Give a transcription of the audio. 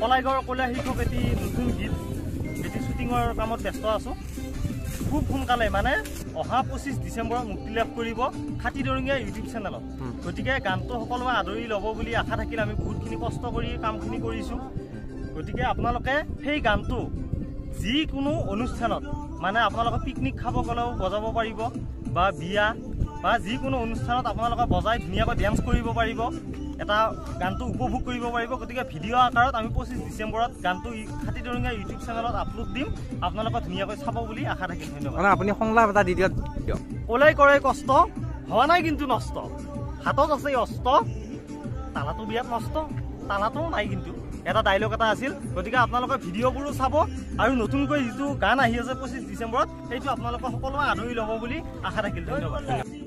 কলাইগড় কলীয়া শিক্ষক এটি নতুন গীত এটি শ্বুটিঙৰ কামত ব্যস্ত আছোঁ খুব সোনকালে মানে অহা 25 ডিচেম্বৰত মুক্তি লাভ কৰিব খাতিৰঙীয়া ইউটিউব চেনেলত গতিকে গানটো সকলোৱে আদৰি ল'ব বুলি আশা থাকিল আমি বহুতখিনি কষ্ট কৰি কামখিনি কৰিছোঁ গতিকে আপোনালোকে সেই গানটো যিকোনো অনুষ্ঠানত মানে আপোনালোকে পিকনিক খাব গ'লেও বজাব পাৰিব বা বিয়া বা যিকোনো অনুষ্ঠানত আপোনালোকে বজাই ধুনীয়াকৈ ডেন্স কৰিব পাৰিব এটা গানটো উপভোগ কৰিব পাৰিব গতিকে ভিডিঅ' আকাৰত আমি 25 ডিচেম্বৰত গানটো খাতিৰঙীয়া ইউটিউব চেনেলত আপলোড দিম আপোনালোকে ধুনীয়াকৈ চাব বুলি আশা থাকিল ধন্যবাদ মানে আপুনি সংলাপ এটা দি দিয়ক ওলাই কৰে কষ্ট হোৱা নাই কিন্তু নষ্ট হাতত আছে অস্ত্ৰ তালাটো বিয়াত নষ্ট তালাটো নাই কিন্তু এটা ডায়লগ এটা আছিল গতিকে আপোনালোকে ভিডিঅ'বোৰো চাব আৰু নতুনকৈ যিটো গান আহি আছে 25 ডিচেম্বৰত সেইটো আপোনালোকে সকলোৱে আদৰি ল'ব বুলি আশা থাকিল ধন্যবাদ